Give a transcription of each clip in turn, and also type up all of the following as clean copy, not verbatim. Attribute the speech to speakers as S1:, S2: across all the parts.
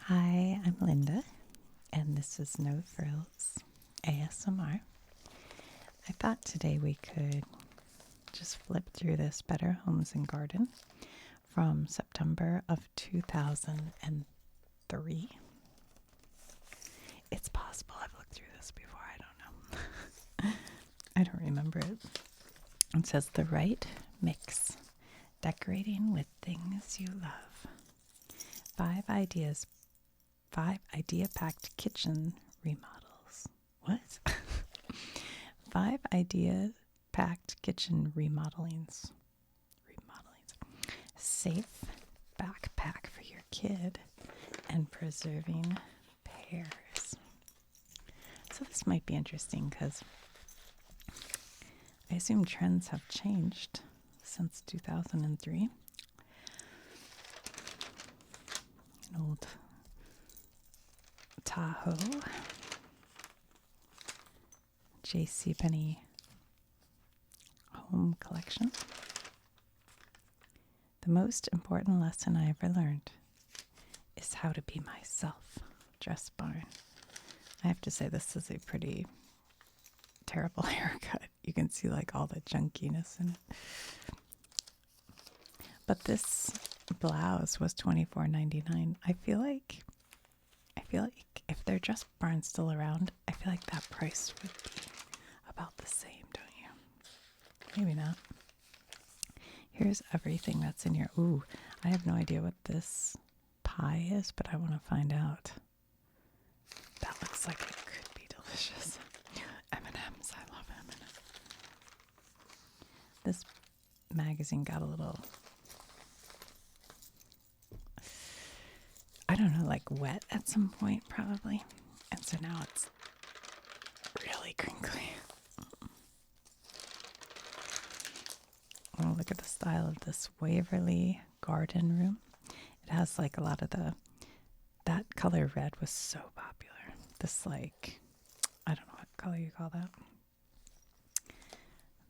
S1: Hi, I'm Linda, and this is No Frills ASMR. I thought today we could just flip through this Better Homes and Garden from September of 2003. It's possible I've looked through this before, I don't know. I don't remember it. It says the right mix, decorating with things you love. 5 idea-packed kitchen remodels. What? 5 idea-packed kitchen remodelings. Safe backpack for your kid and preserving pears. So this might be interesting because I assume trends have changed since 2003. An old Tahoe, JCPenney home collection. The most important lesson I ever learned is how to be myself. Dress barn. I have to say this is a pretty terrible haircut. You can see like all the junkiness in it. But this blouse was $24.99. I feel like if their dress barn's still around, I feel like that price would be about the same, don't you? Maybe not. Here's everything that's in here. Ooh, I have no idea what this pie is, but I want to find out. That looks like it could be delicious. M&Ms, I love M&Ms. This magazine got a little, I don't know, like wet at some point probably. And so now it's really crinkly. Oh, look at the style of this Waverly garden room. It has like a lot of that color red was so popular. This like, I don't know what color you call that.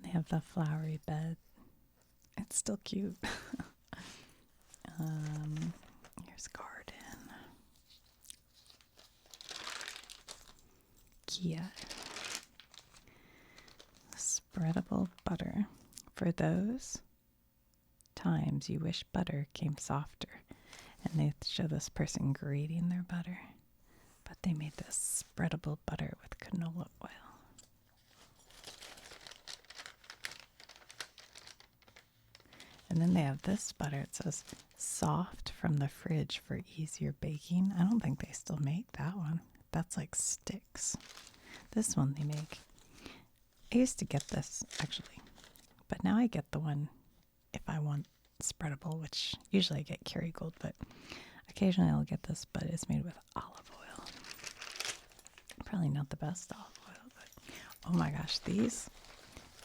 S1: They have the flowery bed. It's still cute. Here's garden. Kia. Spreadable butter. For those times you wish butter came softer. And they show this person grating their butter. But they made this spreadable butter with canola oil. And then they have this butter. It says soft from the fridge for easier baking. I don't think they still make that one. That's like sticks. This one they make. I used to get this actually, but now I get the one if I want spreadable, which usually I get Kerrygold, but occasionally I'll get this, but it's made with olive oil. Probably not the best olive oil, but oh my gosh, these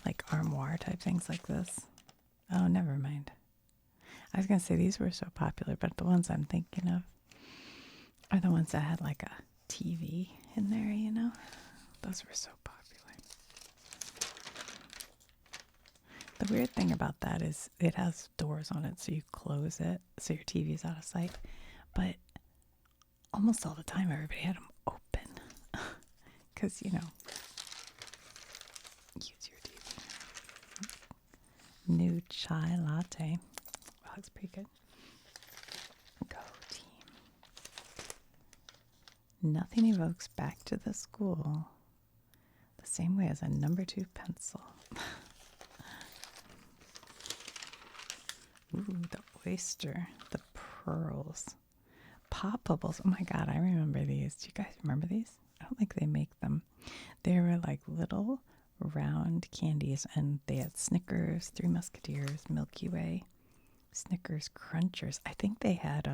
S1: like armoire type things like this. Oh, never mind. I was going to say these were so popular, but the ones I'm thinking of are the ones that had like a TV in there, you know? Those were so popular. The weird thing about that is it has doors on it, so you close it so your TV's out of sight. But almost all the time, everybody had them open. Because, you know, use your TV. New chai latte. Wow, that's pretty good. Go team. Nothing evokes back to the school the same way as a number 2 pencil. Ooh, the oyster, the pearls, poppables. Oh my god, I remember these. Do you guys remember these? I don't think they make them. They were like little round candies, and they had Snickers, Three Musketeers, Milky Way, Snickers Crunchers. I think they had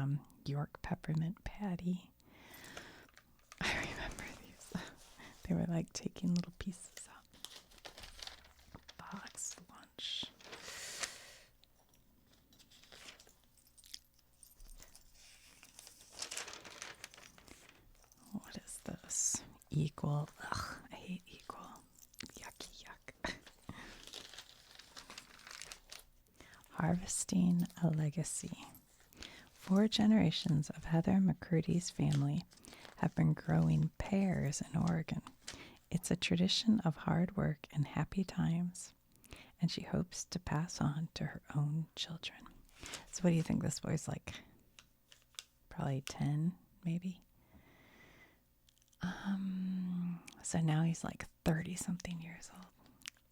S1: York Peppermint Patty. I remember these. They were like taking little pieces out. Box lunch. What is this? Equal. Ugh, I hate equal. Yucky yuck. Harvesting a legacy. 4 generations of Heather McCurdy's family have been growing pears in Oregon. It's a tradition of hard work and happy times, and she hopes to pass on to her own children. So what do you think this boy's like? Probably 10, maybe? So now he's like 30-something years old.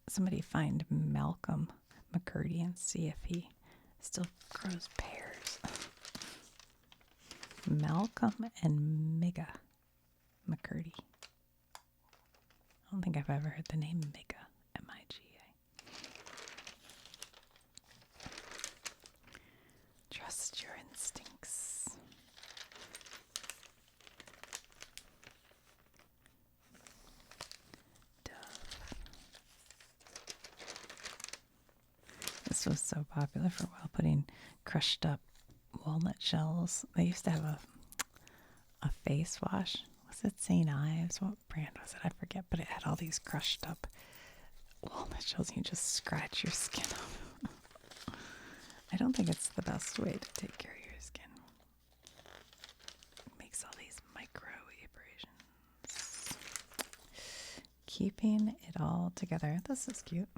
S1: Somebody find Malcolm McCurdy and see if he still grows pears. Malcolm and Miga McCurdy. I don't think I've ever heard the name Miga. M-I-G-A. Trust your instincts. This was so popular for a while, putting crushed up walnut shells. They used to have a face wash. Was it St. Ives? What brand was it? I forget, but it had all these crushed up walnut shells. You just scratch your skin off. I don't think it's the best way to take care of your skin. It makes all these micro abrasions. Keeping it all together. This is cute.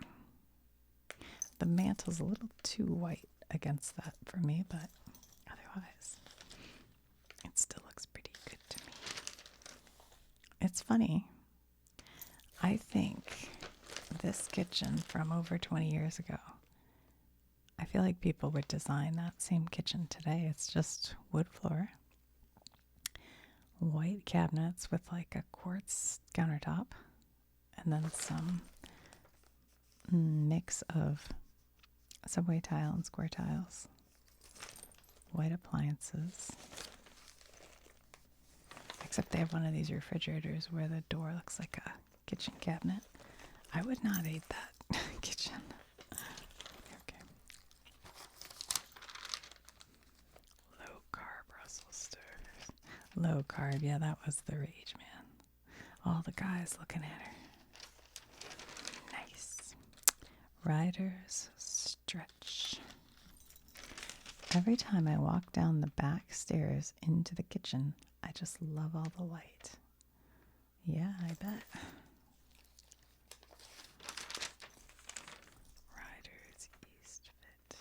S1: The mantle's a little too white against that for me, but otherwise, it still looks pretty good to me. It's funny. I think this kitchen from over 20 years ago, I feel like people would design that same kitchen today. It's just wood floor, white cabinets with like a quartz countertop, and then some mix of subway tile and square tiles, white appliances. Except they have one of these refrigerators where the door looks like a kitchen cabinet. I would not eat that kitchen. Okay. Low carb Brussels stars. Low carb, yeah, that was the rage, man. All the guys looking at her. Nice. Rider's stretch. Every time I walk down the back stairs into the kitchen, I just love all the light. Yeah, I bet. Rider's East Fit.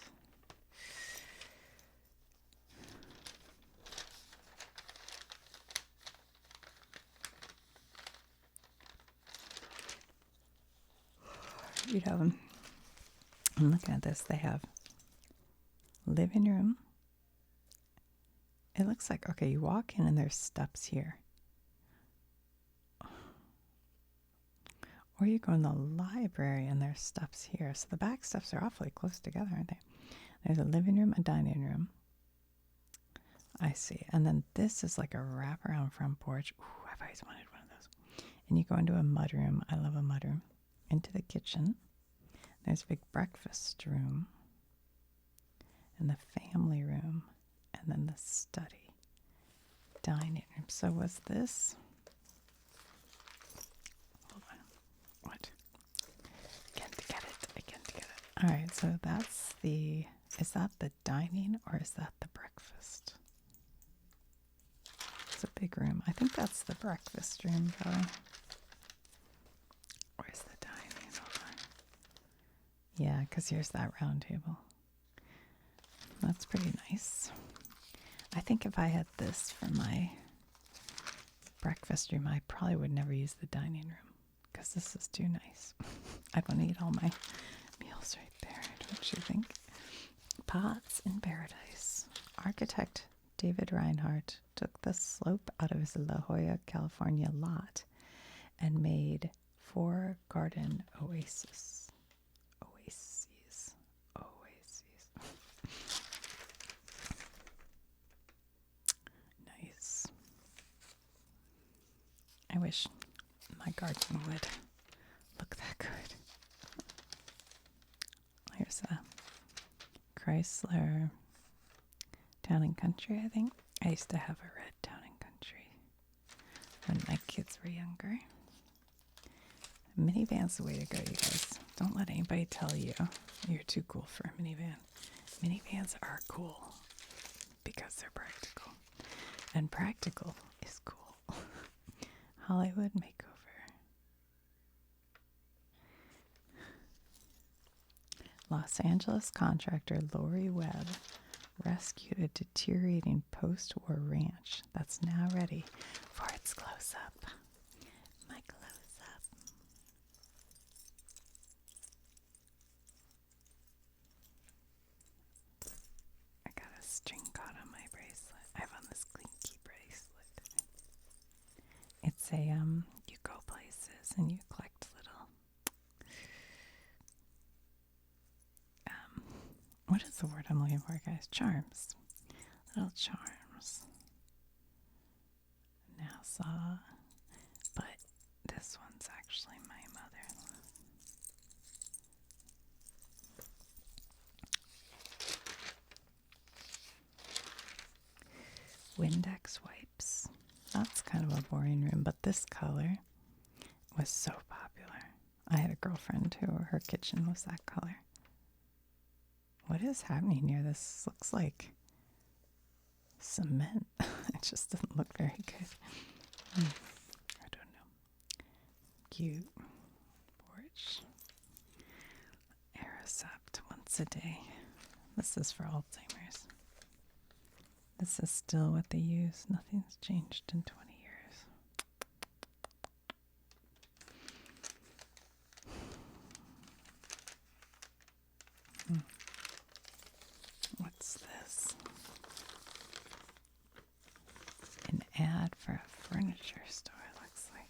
S1: You know, I'm looking at this. They have living room. It looks like, okay, you walk in and there's steps here. Or you go in the library and there's steps here. So the back steps are awfully close together, aren't they? There's a living room, a dining room. I see. And then this is like a wraparound front porch. Ooh, I've always wanted one of those. And you go into a mudroom. I love a mudroom. Into the kitchen. There's a big breakfast room. And the family room. And then the study. Dining room. So was this... Hold on. What? I can't get it. All right, so that's the... Is that the dining or is that the breakfast? It's a big room. I think that's the breakfast room, probably. Where's the dining? Hold on. Yeah, because here's that round table. That's pretty nice. I think if I had this for my breakfast room, I probably would never use the dining room because this is too nice. I'd want to eat all my meals right there. Don't you think? Pots in Paradise. Architect David Reinhardt took the slope out of his La Jolla, California lot and made 4 garden oases. Oases. Nice. I wish my garden would look that good. Here's a Chrysler Town and Country, I think. I used to have a red Town and Country when my kids were younger. Minivan's the way to go, you guys. Don't let anybody tell you you're too cool for a minivan. Minivans are cool. Big because they're practical. And practical is cool. Hollywood makeover. Los Angeles contractor Lori Webb rescued a deteriorating post-war ranch that's now ready for its close-up. My close-up. I got a string caught on my bracelet. I have on this Clinky bracelet. It's a, you go places and you collect little, what is the word I'm looking for, guys? Charms. Little charms. Nassau. But this one's actually my mother-in-law. Windex wipes. That's kind of a boring room, but this color was so popular. I had a girlfriend who her kitchen was that color. What is happening here? This looks like cement. It just doesn't look very good. I don't know. Cute. Porch. Aerocept once a day. This is for Alzheimer's. This is still what they use. Nothing's changed in 20 years. What's this? An ad for a furniture store, it looks like.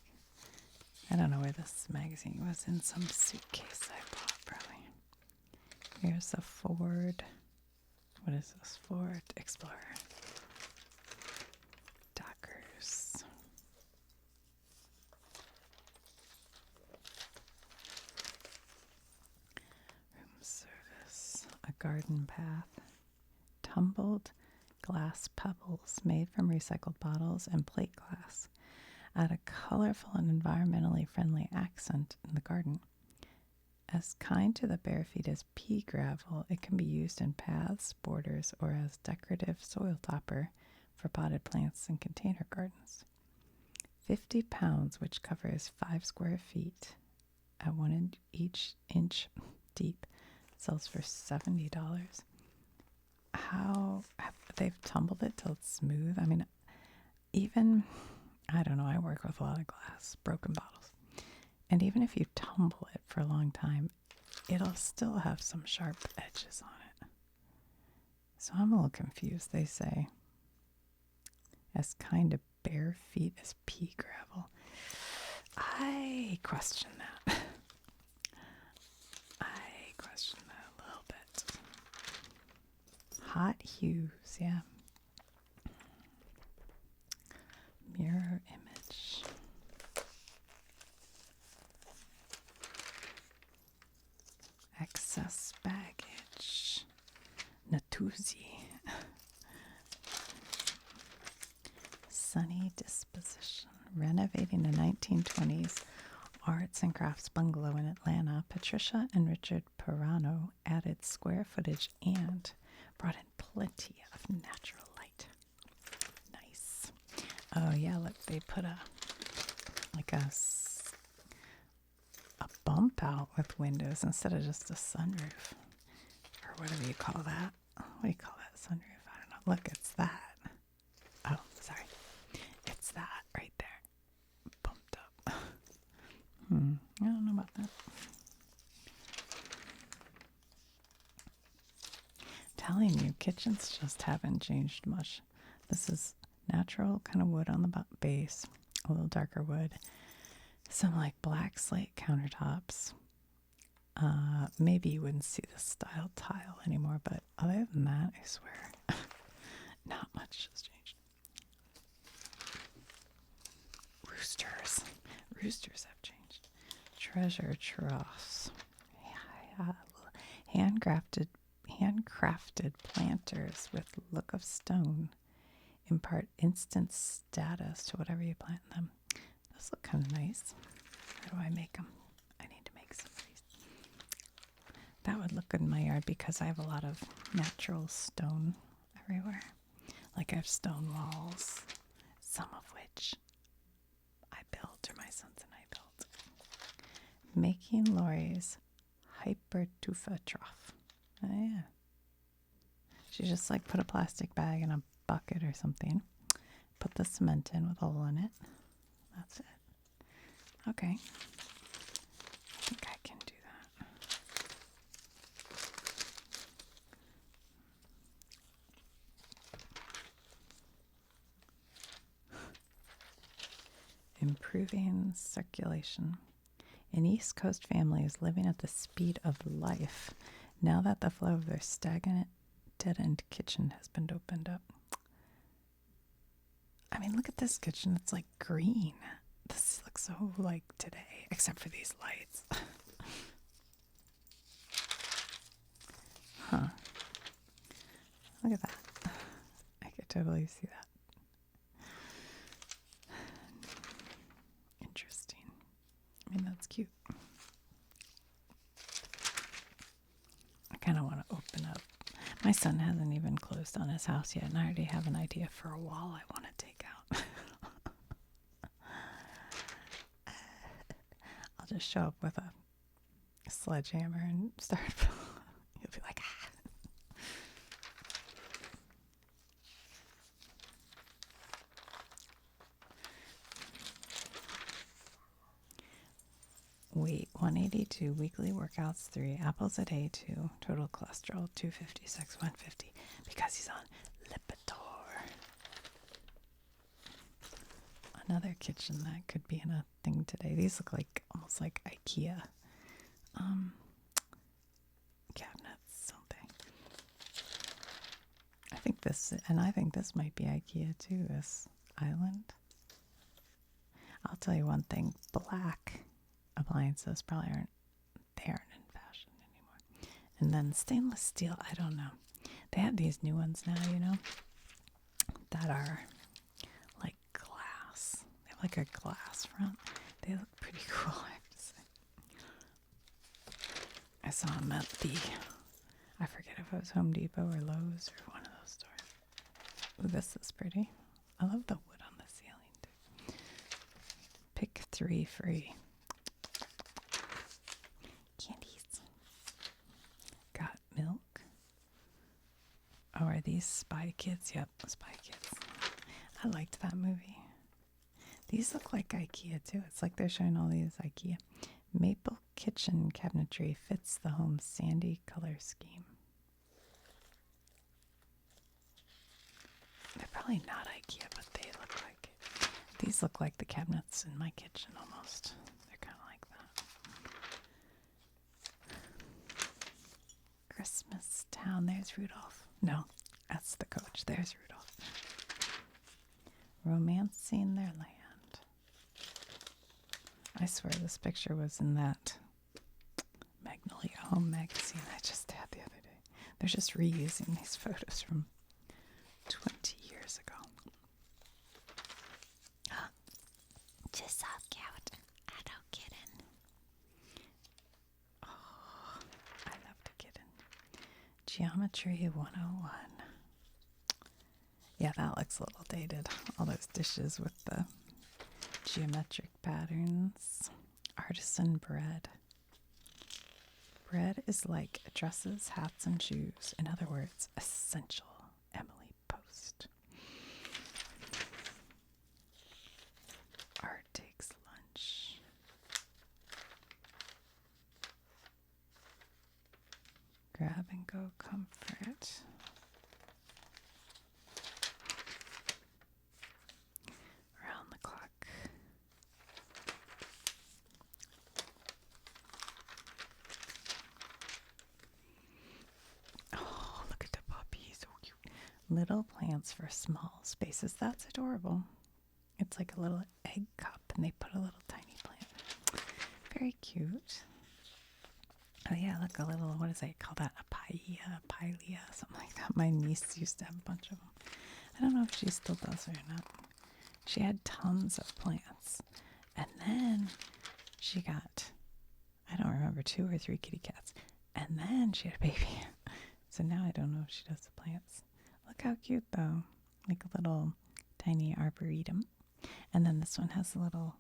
S1: I don't know where this magazine was. In some suitcase I bought, probably. Here's a Ford. What is this? Ford Explorer. Dockers. Room service. A garden path. Tumbled glass pebbles made from recycled bottles and plate glass add a colorful and environmentally friendly accent in the garden. As kind to the bare feet as pea gravel, it can be used in paths, borders, or as decorative soil topper for potted plants and container gardens. 50 pounds, which covers 5 square feet at 1 inch deep, sells for $70. How they've tumbled it till it's smooth. I mean, even, I don't know, I work with a lot of glass, broken bottles. And even if you tumble it for a long time, it'll still have some sharp edges on it. So I'm a little confused. They say, as kind of bare feet as pea gravel. I question that. I question that a little bit. Hot hues, yeah. Mirror image. Excess baggage. Natuzzi. Sunny disposition. Renovating a 1920s arts and crafts bungalow in Atlanta, Patricia and Richard Pirano added square footage and brought in plenty of natural light. Nice. Oh yeah, look, they put a bump out with windows instead of just a sunroof, or whatever you call that. What do you call that, sunroof? I don't know. Look, it's that. Oh, sorry. It's that right there. Bumped up. I don't know about that. Telling you, kitchens just haven't changed much. This is natural kind of wood on the base, a little darker wood. Some like black slate countertops. Maybe you wouldn't see the style tile anymore, but other than that, I swear, not much has changed. Roosters have changed. Treasure troughs. Yeah. Handcrafted planters with look of stone impart instant status to whatever you plant in them. Those look kind of nice. How do I make them? I need to make some of these. That would look good in my yard because I have a lot of natural stone everywhere. Like I have stone walls, some of which I built, or my sons and I built. Making Lori's hypertufa trough. Oh yeah. She just like put a plastic bag in a bucket or something. Put the cement in with a hole in it. That's it. Okay. I think I can do that. Improving circulation. An East Coast family is living at the speed of life now that the flow of their stagnant, dead-end kitchen has been opened up. I mean, look at this kitchen. It's like green. This looks so like today, except for these lights. Huh. Look at that. I could totally see that. Interesting. I mean, that's cute. I kind of want to open up. My son hasn't even closed on his house yet, and I already have an idea for a wall I want to take out. I'll just show up with a sledgehammer and start. You'll be like, ah. Weight 182, weekly workouts 3, apples a day 2, total cholesterol 256, 150 because he's on Lipitor. Another kitchen that could be in a thing today. These look like almost like IKEA cabinets, don't they? I think this might be IKEA too, this island. I'll tell you one thing, black appliances probably aren't in fashion anymore. And then stainless steel, I don't know. They have these new ones now, you know, that are like glass. They have like a glass front. They look pretty cool, I have to say. I saw them at I forget if it was Home Depot or Lowe's or one of those stores. Ooh, this is pretty. I love the wood on the ceiling too. Pick 3 free. Candies. Got milk. Oh, are these Spy Kids? Yep, Spy Kids. I liked that movie. These look like IKEA too. It's like they're showing all these IKEA. Maple kitchen cabinetry fits the home's sandy color scheme. They're probably not IKEA, but they look like it. These look like the cabinets in my kitchen almost. They're kind of like that. Christmas Town. There's Rudolph. No, that's the coach. There's Rudolph. Romancing Their Land. I swear this picture was in that Magnolia Home magazine I just had the other day. They're just reusing these photos from 20 years ago. Just so cute. I don't get in. Oh, I love to get in. Geometry 101. Yeah, that looks a little dated. All those dishes with the geometric patterns. Artisan bread. Bread is like dresses, hats, and shoes. In other words, essential. Emily Post. Art takes lunch. Grab and go comfort. Around the clock. Oh, look at the puppy. So cute. Little plants for small spaces. That's adorable. It's like a little egg cup, and they put a little tiny plant. Very cute. Oh yeah, look, a little, what is it? Call that a pilea, something like that. My niece used to have a bunch of them. I don't know if she still does or not. She had tons of plants. And then she got, I don't remember, 2 or 3 kitty cats. And then she had a baby. So now I don't know if she does the plants. Look how cute, though. like a little tiny arboretum. And then this one has a little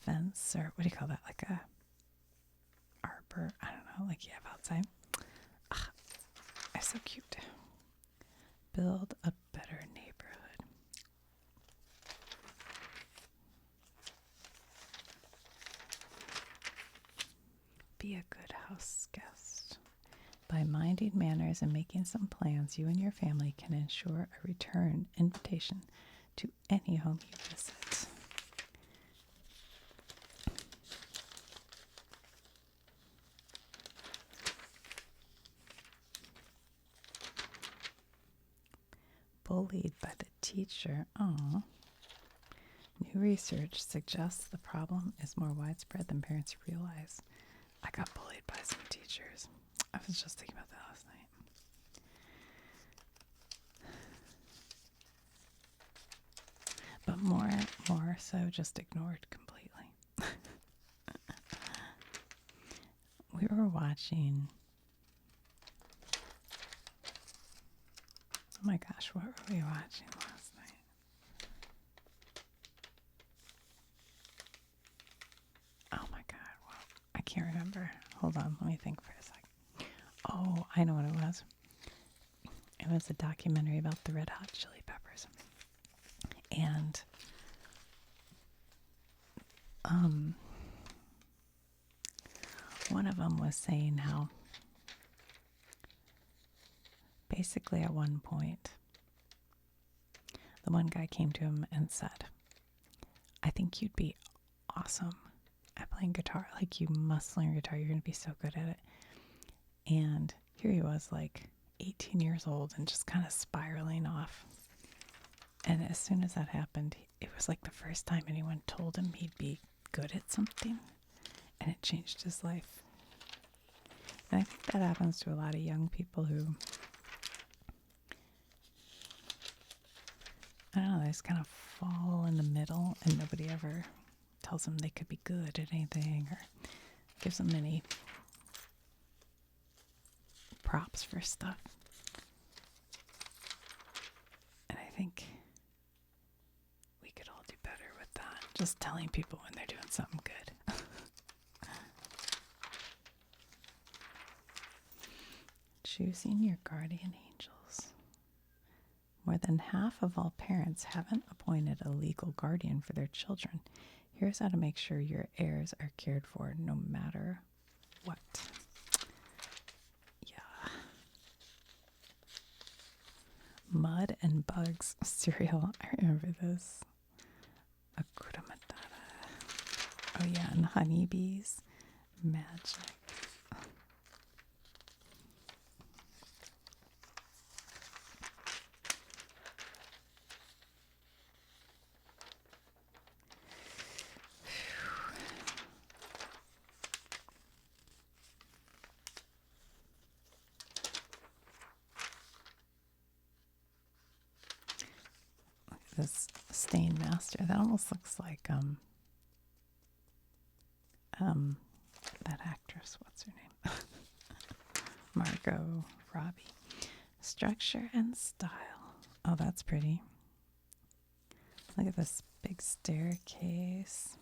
S1: fence, or what do you call that? Like a arbor, I don't know, like you have outside. Ah, they're so cute. Build a better neighborhood. Be a good house guest. By minding manners and making some plans, you and your family can ensure a return invitation to any home you visit. Bullied by the teacher. Oh. New research suggests the problem is more widespread than parents realize. I got bullied by some teachers. I was just thinking about that last night. But more so just ignored completely. We were watching. Oh my gosh, what were we watching last night? Oh my god, well, I can't remember. Hold on, let me think for a second. Oh, I know what it was. It was a documentary about the Red Hot Chili Peppers. And one of them was saying how basically at one point the one guy came to him and said, I think you'd be awesome at playing guitar. Like, you must learn guitar. You're going to be so good at it. And here he was, like 18 years old and just kind of spiraling off. And as soon as that happened, it was like the first time anyone told him he'd be good at something. And it changed his life. And I think that happens to a lot of young people who, I don't know, they just kind of fall in the middle and nobody ever tells them they could be good at anything or gives them any props for stuff. And I think we could all do better with that. Just telling people when they're doing something good. Choosing your guardian angels. More than half of all parents haven't appointed a legal guardian for their children. Here's how to make sure your heirs are cared for no matter what. Yeah. Mud and Bugs cereal. I remember this. Akura Matata. Oh yeah, and honeybees. Magic. This Stain Master. That almost looks like that actress. What's her name? Margot Robbie. Structure and style. Oh, that's pretty. Look at this big staircase.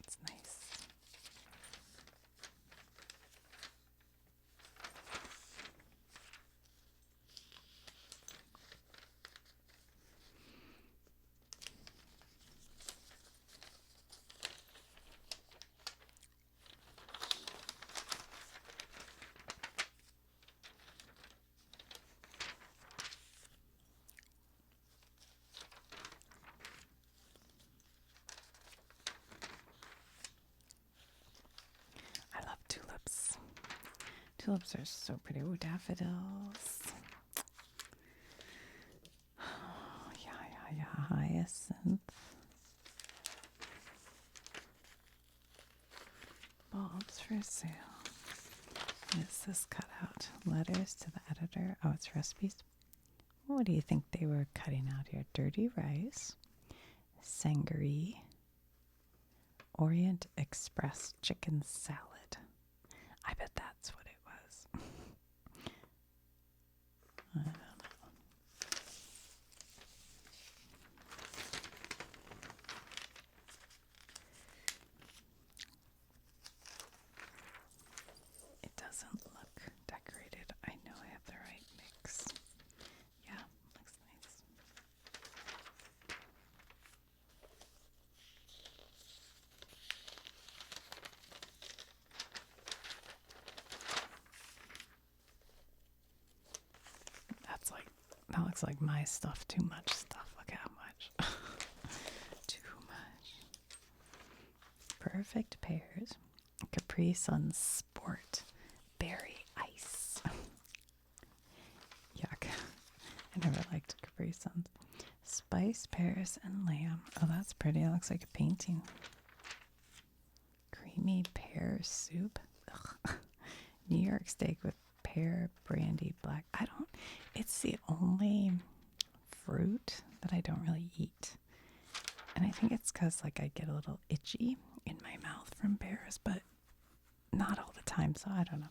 S1: It's nice. I love tulips. Tulips are so pretty. Ooh, daffodils. Oh, yeah. Hyacinth. Bulbs for sale. What is this cutout? Letters to the editor. Oh, it's recipes. What do you think they were cutting out here? Dirty rice. Sangaree. Orient Express chicken salad. I bet that's what it was. I don't know. That's like my stuff. Too much stuff. Look how much. Too much. Perfect pears. Capri Sun Sport. Berry ice. Yuck. I never liked Capri Suns. Spice pears and lamb. Oh, that's pretty. It looks like a painting. Creamy pear soup. Ugh. New York steak with pear brandy black. It's the only fruit that I don't really eat. And I think it's because like I get a little itchy in my mouth from pears, but not all the time, so I don't know.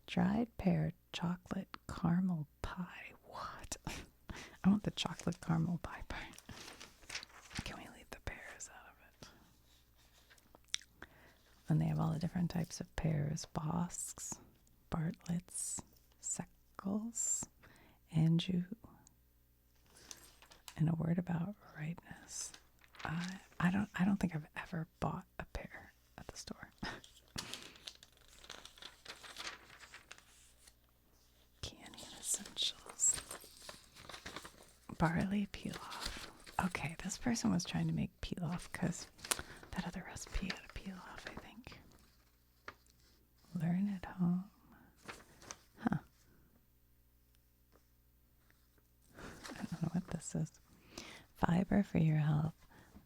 S1: Dried pear chocolate caramel pie. What? I want the chocolate caramel pie part. Can we leave the pears out of it? And they have all the different types of pears. Boscs, Bartlett's, Seckles, Anjou. And a word about ripeness. I don't think I've ever bought a pear at the store. Canyon essentials. Barley pilaf. Okay, this person was trying to make pilaf because that other recipe had a pilaf, I think. Learn at home. Huh. I don't know what this is. Fiber for your health.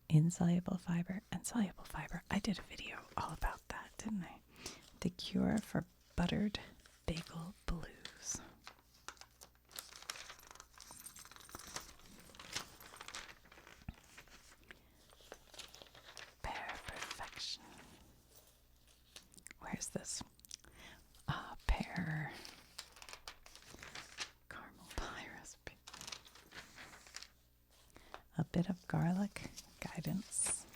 S1: Insoluble fiber and soluble fiber. I did a video all about that, didn't I? The cure for buttered bagel blues. Pear perfection. Where's this? Pear caramel pie recipe. A bit of garlic guidance.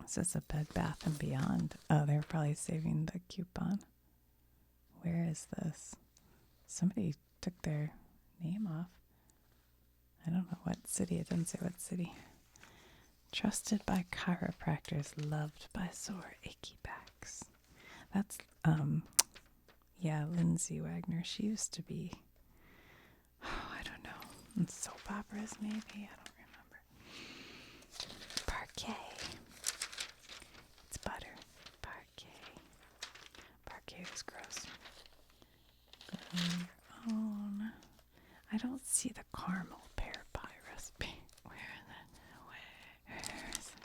S1: Is this a Bed Bath and Beyond? Oh, they're probably saving the coupon. Where is this? Somebody took their name off. I don't know what city. It didn't say what city. Trusted by chiropractors, loved by sore, achy backs. That's, yeah, Lindsay Wagner. She used to be, I don't know, in soap operas maybe. I don't remember. Parquet. It's butter. Parquet. Parquet is gross. Grow your own. I don't see the caramel pear pie recipe. Where is it?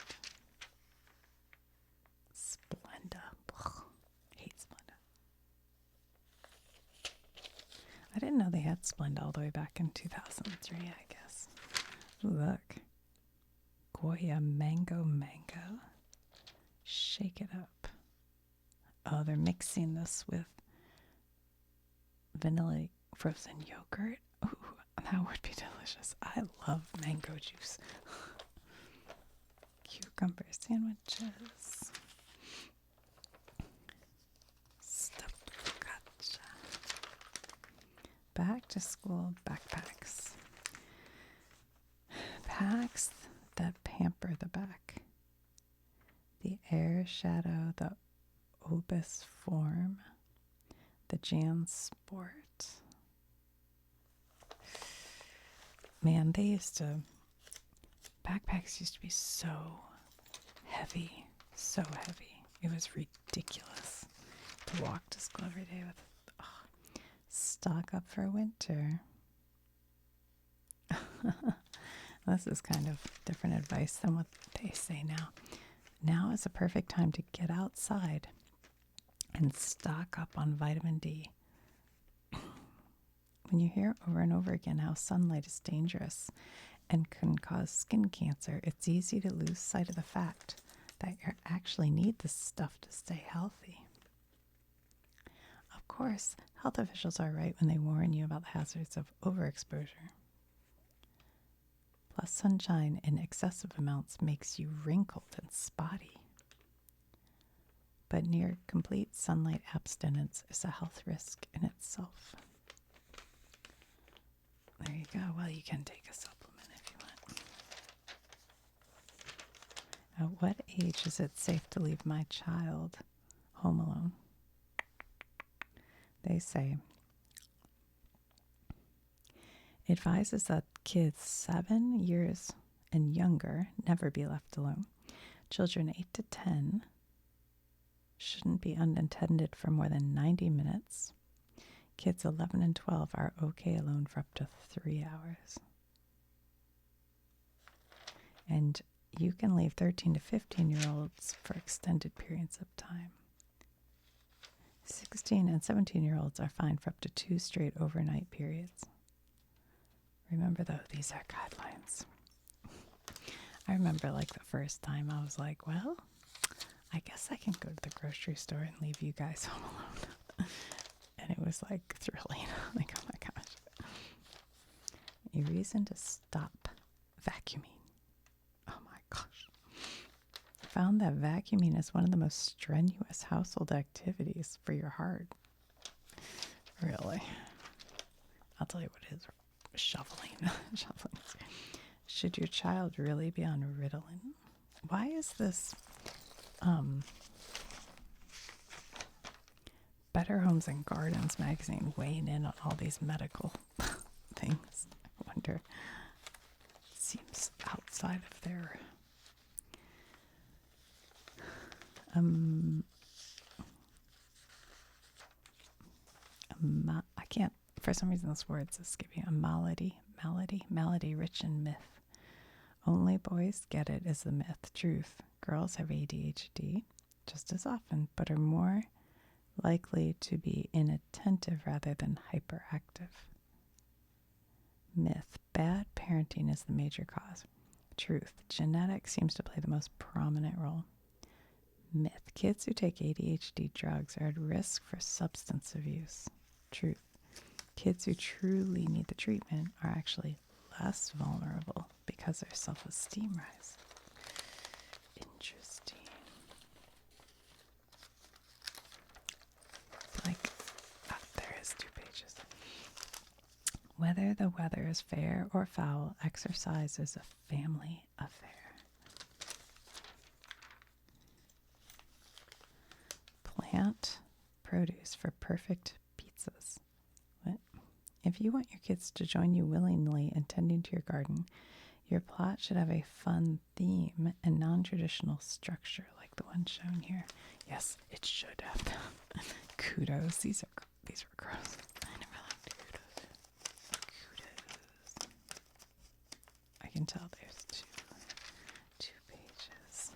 S1: Splenda. Ugh. Hate Splenda. I didn't know they had Splenda all the way back in 2003, I guess. Ooh, look. Goya mango. Shake it up. Oh, they're mixing this with vanilla frozen yogurt. Ooh, that would be delicious. I love mango juice. Cucumber sandwiches. Stuffed focaccia. Back to school backpacks. Packs that pamper the back. The Air Shadow, the Obus Form, the Jan Sport. Man, backpacks used to be so heavy. It was ridiculous to walk to school every day with. Stock up for winter. This is kind of different advice than what they say now. Now is the perfect time to get outside and stock up on vitamin D. When you hear over and over again how sunlight is dangerous and can cause skin cancer, it's easy to lose sight of the fact that you actually need this stuff to stay healthy. Of course, health officials are right when they warn you about the hazards of overexposure. Plus, sunshine in excessive amounts makes you wrinkled and spotty. But near complete sunlight abstinence is a health risk in itself. There you go. Well, you can take a supplement if you want. At what age is it safe to leave my child home alone? They say He advises that kids 7 years and younger never be left alone. Children 8 to 10 shouldn't be unattended for more than 90 minutes. Kids 11 and 12 are okay alone for up to 3 hours. And you can leave 13 to 15-year-olds for extended periods of time. 16 and 17-year-olds are fined for up to 2 straight overnight periods. Remember, though, these are guidelines. I remember, like, the first time I was like, well, I guess I can go to the grocery store and leave you guys home alone. And it was, like, thrilling. Like, oh my gosh. A reason to stop vacuuming. Oh my gosh. Found that vacuuming is one of the most strenuous household activities for your heart. Really. I'll tell you what is shoveling. Shoveling. Should your child really be on Ritalin? Why is this Better Homes and Gardens magazine weighing in on all these medical things? I wonder. It seems outside of their I can't, for some reason this word's escaping. A malady rich in myth. Only boys get it is the myth. Truth. Girls have ADHD just as often, but are more likely to be inattentive rather than hyperactive. Myth. Bad parenting is the major cause. Truth. Genetics seems to play the most prominent role. Myth. Kids who take ADHD drugs are at risk for substance abuse. Truth. Kids who truly need the treatment are actually less vulnerable because their self-esteem rise. Interesting. There is 2 pages. Whether the weather is fair or foul, exercise is a family affair. Plant produce for perfect pizzas. What? If you want your kids to join you willingly in tending to your garden, your plot should have a fun theme and non-traditional structure like the one shown here. Yes, it should have them. Kudos. These are gross. I never liked kudos. Kudos. I can tell there's two pages.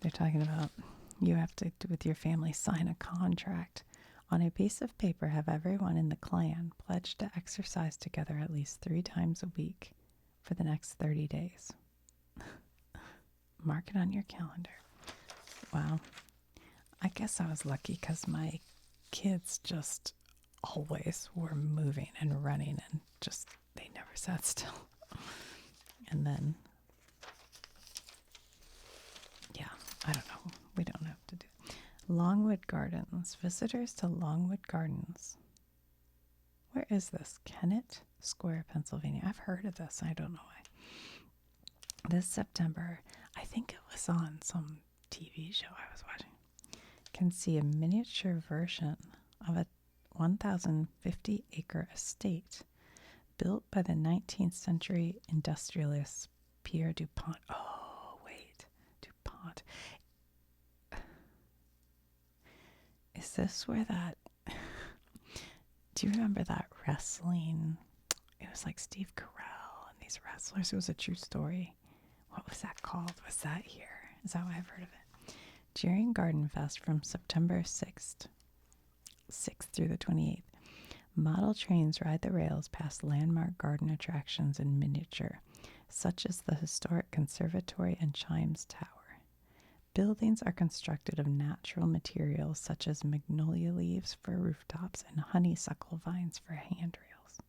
S1: They're talking about you have to, with your family, sign a contract. On a piece of paper, have everyone in the clan pledge to exercise together at least 3 times a week for the next 30 days. Mark it on your calendar. Wow. I guess I was lucky because my kids just always were moving and running and just, they never sat still. And then, yeah, I don't know. We don't have to do it. Longwood Gardens. Visitors to Longwood Gardens. Where is this? Kennett Square, Pennsylvania. I've heard of this. I don't know why. This September, I think it was on some TV show I was watching, can see a miniature version of a 1,050-acre estate built by the 19th century industrialist Pierre DuPont. Oh, wait. DuPont. Is this where that... Do you remember that wrestling? It was like Steve Carell and these wrestlers. It was a true story. What was that called? Was that here? Is that why I've heard of it? During Garden Fest from September 6th through the 28th, model trains ride the rails past landmark garden attractions in miniature, such as the historic Conservatory and Chimes Tower. Buildings are constructed of natural materials such as magnolia leaves for rooftops and honeysuckle vines for handrails.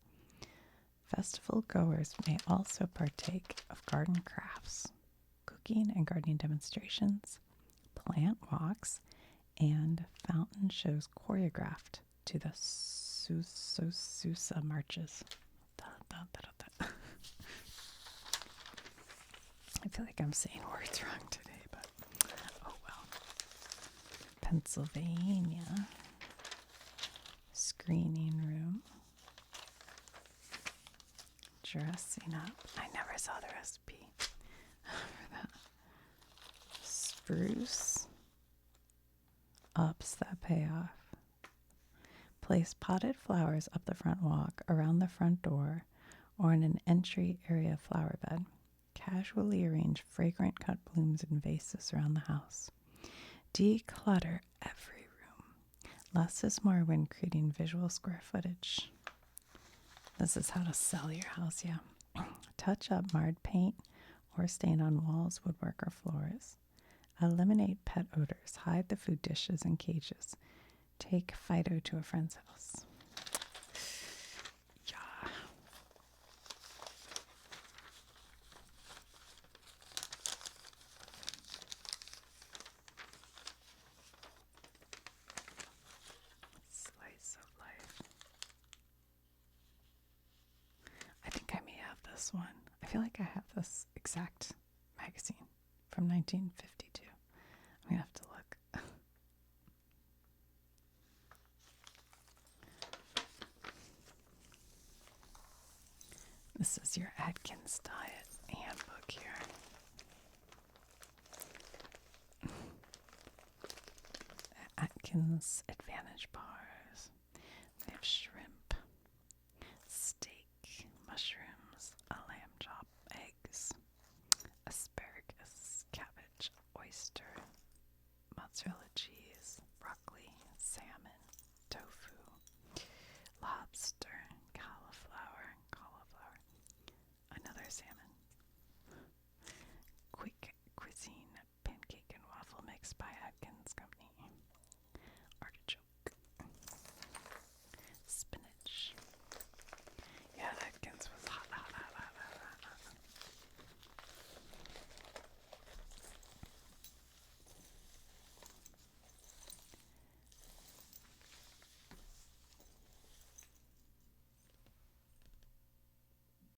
S1: Festival goers may also partake of garden crafts, cooking and gardening demonstrations, plant walks, and fountain shows choreographed to the Sousa marches. Da, da, da, da, da. I feel like I'm saying words wrong today, but oh well. Pennsylvania. Screening room. Dressing up. I never saw the recipe for that. Spruce. Ups that pay off. Place potted flowers up the front walk, around the front door, or in an entry area flower bed. Casually arrange fragrant cut blooms in vases around the house. Declutter every room. Less is more when creating visual square footage. This is how to sell your house, yeah. Touch up marred paint or stain on walls, woodwork, or floors. Eliminate pet odors. Hide the food dishes and cages. Take Fido to a friend's house. Yeah. Slice of life. I think I may have this one. I feel like I have this exact magazine from 1952. I'm going to have to look. This is your Atkins Diet handbook here. Atkins Advantage bars. They have shrimp, steak, mushrooms, a lamb chop, eggs, asparagus, cabbage, oyster, mozzarella cheese, broccoli, salmon, tofu, lobster, cauliflower, another salmon. Quick cuisine pancake and waffle mix by